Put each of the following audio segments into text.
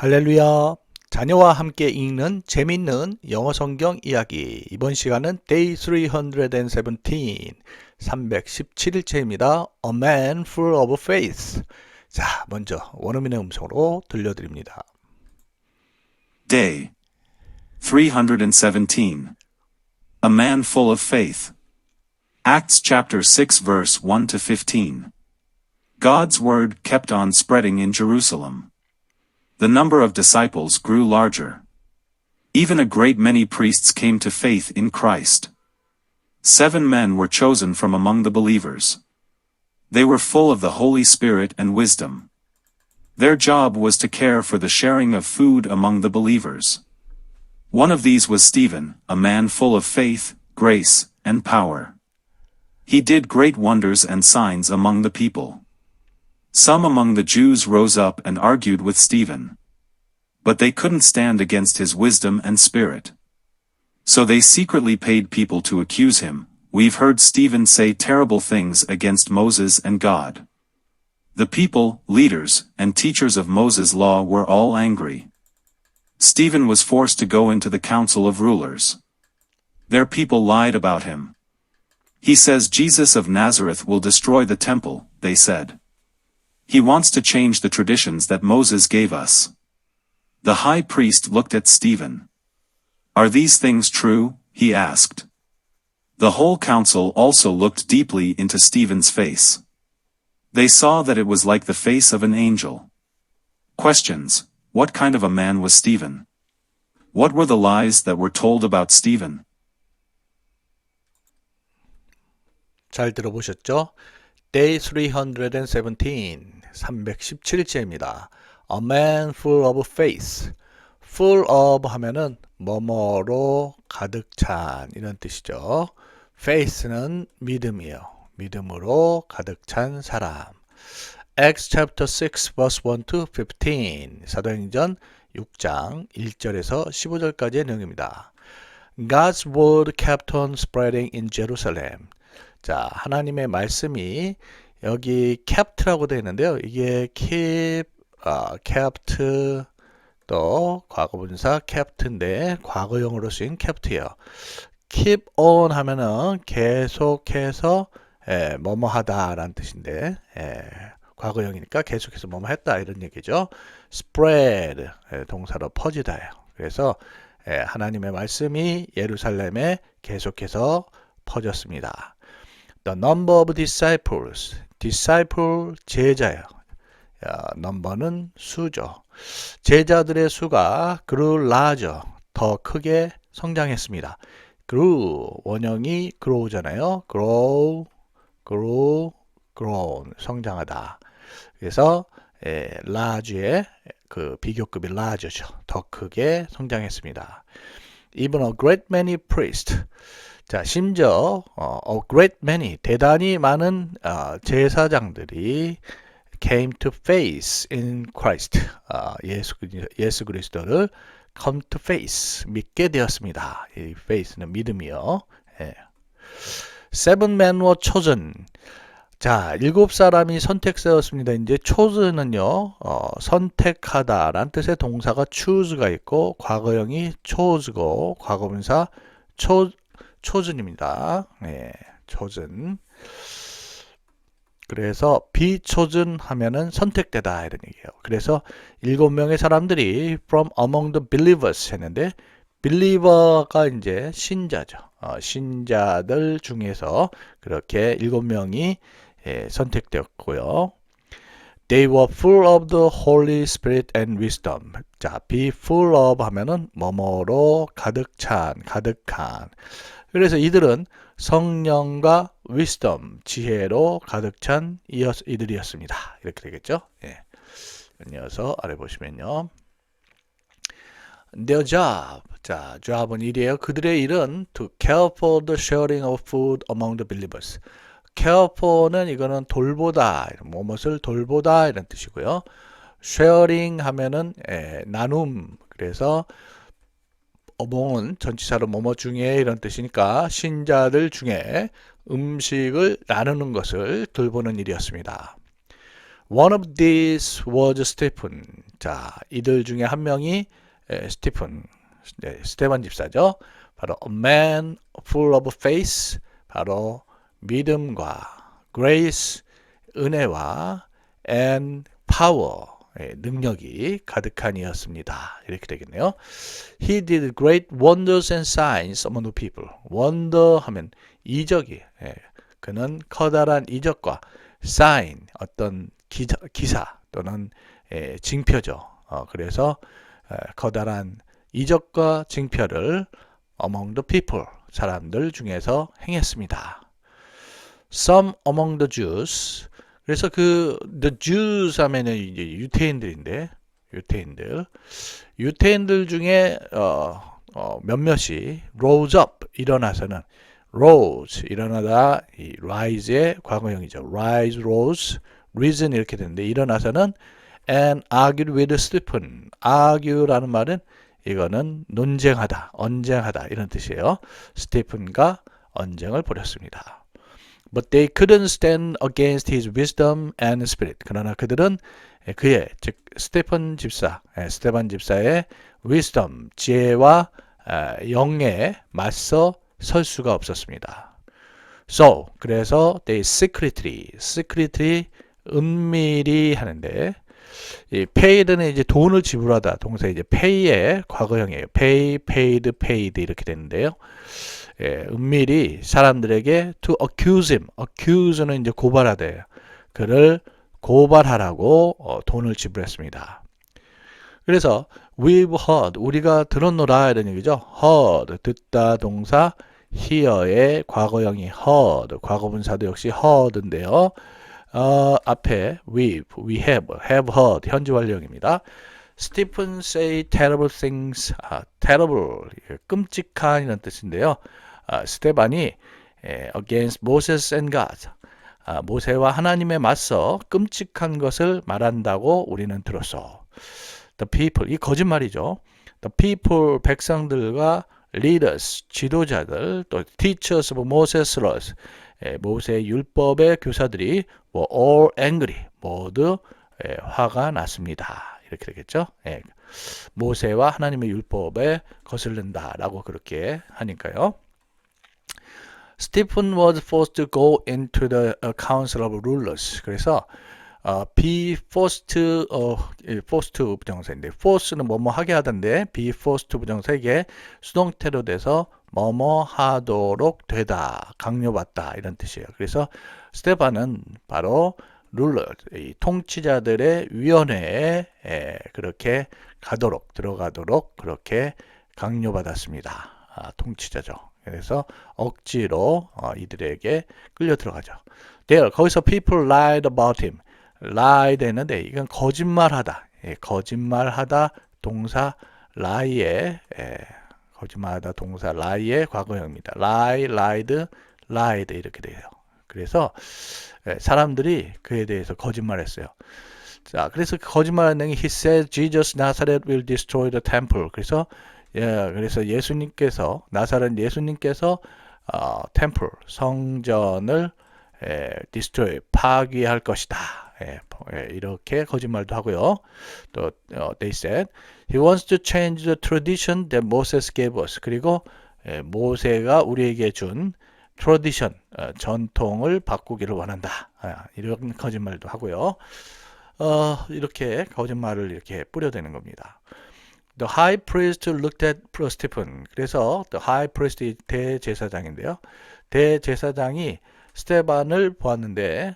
할렐루야. 자녀와 함께 읽는 재밌는 영어 성경 이야기. 이번 시간은 Day 317, 317일째입니다. A man full of faith. 자, 먼저 원어민의 음성으로 들려드립니다. Day 317. A man full of faith. Acts chapter 6 verse 1 to 15. God's word kept on spreading in Jerusalem. The number of disciples grew larger. Even a great many priests came to faith in Christ. 7 men were chosen from among the believers. They were full of the Holy Spirit and wisdom. Their job was to care for the sharing of food among the believers. One of these was Stephen, a man full of faith, grace, and power. He did great wonders and signs among the people. Some among the Jews rose up and argued with Stephen. But they couldn't stand against his wisdom and spirit. So they secretly paid people to accuse him. We've heard Stephen say terrible things against Moses and God. The people, leaders, and teachers of Moses' law were all angry. Stephen was forced to go into the council of rulers. Their people lied about him. He says Jesus of Nazareth will destroy the temple, they said. He wants to change the traditions that Moses gave us. The high priest looked at Stephen. Are these things true? He asked. The whole council also looked deeply into Stephen's face. They saw that it was like the face of an angel. Questions. What kind of a man was Stephen? What were the lies that were told about Stephen? 잘 들어보셨죠? Day 317, 317일째입니다. A man full of faith. Full of 하면은 뭐뭐로 가득 찬 이런 뜻이죠. faith는 믿음이요. 믿음으로 가득 찬 사람. Acts chapter 6 verse 1 to 15. 사도행전 6장 1절에서 15절까지의 내용입니다. God's word kept on spreading in Jerusalem. 자, 하나님의 말씀이 여기 kept라고 되어 있는데요. 이게 kept 또 과거분사 kept인데 과거형으로 쓰인 kept예요. keep on 하면은 계속해서 뭐뭐 하다라는 뜻인데 과거형이니까 계속해서 뭐뭐 했다 이런 얘기죠. spread 동사로 퍼지다예요. 그래서 하나님의 말씀이 예루살렘에 계속해서 퍼졌습니다. The number of disciples. disciple 제자예요. 넘버는 수죠. 제자들의 수가 grew larger. 더 크게 성장했습니다. grew 원형이 grow잖아요. grow, grown 성장하다. 그래서 large의 그 비교급이 large죠. 더 크게 성장했습니다. Even a great many priests. 자, 심지어 a great many 대단히 많은 제사장들이 came to faith in Christ. 예수 그리스도를 come to faith 믿게 되었습니다. 이 faith는 믿음이요. 7 men were chosen. 자, 7사람이 선택되었습니다. 이제 chosen은요, 선택하다라는 뜻의 동사가 choose가 있고 과거형이 chose고 과거분사 chosen입니다. chosen. 그래서 be chosen 하면은 선택되다 이런 얘기예요. 그래서 7명의 사람들이 from among the believers 했는데 believer가 이제 신자죠. 신자들 중에서 그렇게 7명이 선택되었고요. They were full of the Holy Spirit and wisdom. 자, be full of 하면은 뭐뭐로 가득 찬, 가득한. 그래서 이들은 성령과 wisdom, 지혜로 가득 찬 이들이었습니다. 이렇게 되겠죠? 이어서 아래 보시면요. Their job. 자, job은 일이에요. 그들의 일은 to care for the sharing of food among the believers. care for는 이거는 돌보다, 무엇을 돌보다 이런 뜻이고요. sharing 하면은 나눔. 그래서 among은 전치사로 뭐뭐 중에 이런 뜻이니까 신자들 중에 음식을 나누는 것을 돌보는 일이었습니다. One of these was Stephen. 자, 이들 중에 한 명이 스테반 집사죠. 바로 a man full of faith, 바로 믿음과 grace, 은혜와 and power, 능력이 가득한 이였습니다. 이렇게 되겠네요. He did great wonders and signs among the people. wonder 하면 이적이, 그는 커다란 이적과 sign, 어떤 기사 또는 징표죠. 그래서 커다란 이적과 징표를 among the people, 사람들 중에서 행했습니다. Some among the Jews. 그래서 the Jews 하면은 이제 유태인들 중에 몇몇이 rose up, 일어나다, 이 rise의 과거형이죠. rise, rose, risen 이렇게 되는데 일어나서는 and argued with Stephen. argue라는 말은 이거는 논쟁하다, 언쟁하다 이런 뜻이에요. 스티픈과 언쟁을 벌였습니다. But they couldn't stand against his wisdom and spirit. 그러나 그들은 그의, 즉 스테반 집사의 wisdom, 지혜와 영에 맞서 설 수가 없었습니다. So, 그래서 they secretly 은밀히 하는데, 이 paid는 이제 돈을 지불하다, 동사 이제 pay의 과거형이에요. pay, paid, paid 이렇게 되는데요. 은밀히 사람들에게 to accuse him, accuse는 이제 고발하대요. 그를 고발하라고 돈을 지불했습니다. 그래서 we've heard, 우리가 들었노라 이런 얘기죠. heard, 듣다 동사 hear의 과거형이 heard, 과거분사도 역시 heard인데요. 앞에 we have heard 현재 완료형입니다. Stephen say terrible things, terrible, 끔찍한 이런 뜻인데요. 스테반이 against Moses and God, 모세와 하나님에 맞서 끔찍한 것을 말한다고 우리는 들었어. The people, 이 거짓말이죠. The people, 백성들과 leaders, 지도자들, 또 teachers of Moses' laws, 모세의 율법의 교사들이 were all angry, 모두 화가 났습니다. 이렇게 되겠죠. 모세와 하나님의 율법에 거슬른다라고 그렇게 하니까요. Stephen was forced to go into the council of rulers. 그래서 be forced, forced 부정사인데 force는 뭐뭐 하게 하던데 be forced 부정사에게 수동태로 돼서 뭐뭐 하도록 되다, 강요받다 이런 뜻이에요. 그래서 스테반은 바로 룰러, 이 통치자들의 위원회에 그렇게 들어가도록 그렇게 강요받았습니다. 통치자죠. 그래서 억지로 이들에게 끌려 들어가죠. There, 거기서 people lied about him. lied 했는데 이건 거짓말하다. 거짓말하다 동사 lie의 거짓말하다 동사 lie의 과거형입니다. lie, lied 이렇게 돼요. 그래서 사람들이 그에 대해서 거짓말했어요. 자, 그래서 거짓말하는 내용이 He said Jesus Nazareth will destroy the temple. 그래서 나사렛 예수님께서 템플 성전을 destroy 파괴할 것이다. 이렇게 거짓말도 하고요. 또 they said he wants to change the tradition that Moses gave us. 그리고 모세가 우리에게 준 tradition 전통을 바꾸기를 원한다. 이런 거짓말도 하고요. 이렇게 거짓말을 이렇게 뿌려대는 겁니다. The high priest looked at Stephen. 그래서 the high priest 대제사장인데요. 대제사장이 스테반을 보았는데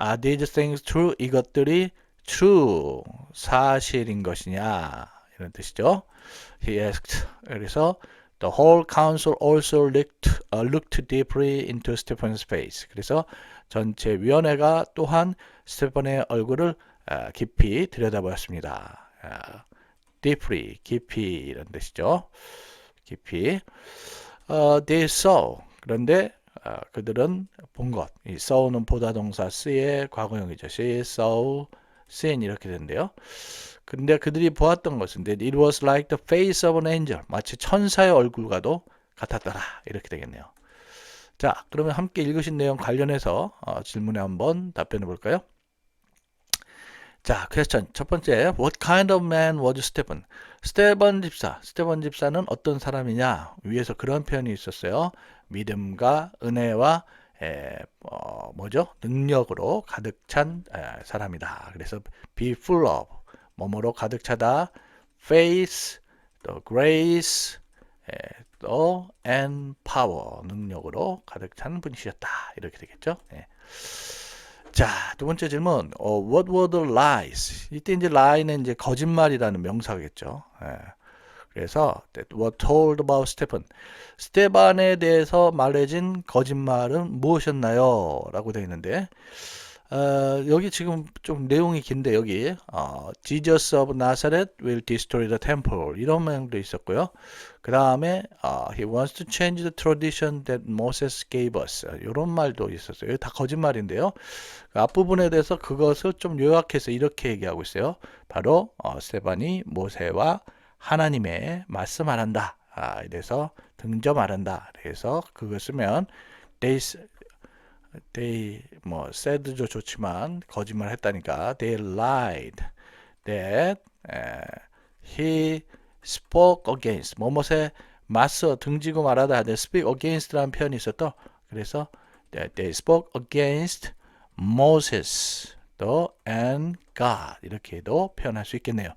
Are these things true? 이것들이 true, 사실인 것이냐 이런 뜻이죠. He asked. 그래서 The whole council also looked deeply into Stephen's face. 그래서 전체 위원회가 또한 스테반의 얼굴을 깊이 들여다보았습니다. deeply, 깊이 이런 뜻이죠. 깊이. They saw. 그런데 그들은 본 것. 이 saw는 보다 동사 see의 과거형이죠. She saw, seen 이렇게 되는데요. 근데 그들이 보았던 것은 it was like the face of an angel. 마치 천사의 얼굴과도 같았더라. 이렇게 되겠네요. 자, 그러면 함께 읽으신 내용 관련해서 질문에 한번 답변해 볼까요? 자, 퀘스천 첫 번째. What kind of man was Stephen? 스테반 집사. 스테반 집사는 어떤 사람이냐? 위에서 그런 표현이 있었어요. 믿음과 은혜와 뭐죠? 능력으로 가득 찬 사람이다. 그래서 be full of 뭐뭐로 가득 차다. faith, 또 grace, 또 and power 능력으로 가득 찬 분이셨다. 이렇게 되겠죠? 예. 자, 두 번째 질문. What were the lies? 이때 이제 lie는 이제 거짓말이라는 명사겠죠. 예. 그래서 that were told about Stephen. 스테반에 대해서 말해진 거짓말은 무엇이었나요? 라고 되어 있는데 여기 지금 좀 내용이 긴데 여기 Jesus of Nazareth will destroy the temple 이런 내용도 있었고요. 그 다음에 he wants to change the tradition that Moses gave us 이런 말도 있었어요. 다 거짓말인데요. 그 앞부분에 대해서 그것을 좀 요약해서 이렇게 얘기하고 있어요. 바로 스테반이 모세와 하나님의 말씀하란다. 이래서 등점하란다. 그래서 그거 쓰면 they 뭐 said도 좋지만 거짓말 했다니까 they lied that he spoke against 뭐뭇에 맞서 등지고 말하다 they speak against라는 표현이 있었죠. 그래서 they spoke against Moses 또 and God 이렇게도 표현할 수 있겠네요.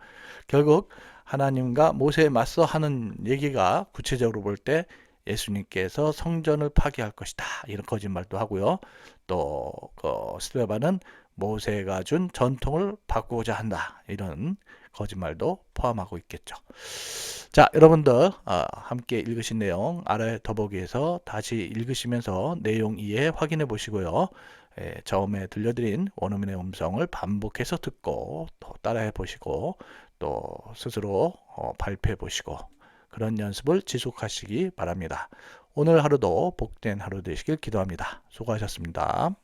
결국 하나님과 모세에 맞서 하는 얘기가 구체적으로 볼 때 예수님께서 성전을 파괴할 것이다. 이런 거짓말도 하고요. 또 스테반은 모세가 준 전통을 바꾸고자 한다. 이런 거짓말도 포함하고 있겠죠. 자, 여러분들 함께 읽으신 내용 아래 더보기에서 다시 읽으시면서 내용 이해 확인해 보시고요. 처음에 들려드린 원어민의 음성을 반복해서 듣고 또 따라해 보시고 또 스스로 발표해 보시고 그런 연습을 지속하시기 바랍니다. 오늘 하루도 복된 하루 되시길 기도합니다. 수고하셨습니다.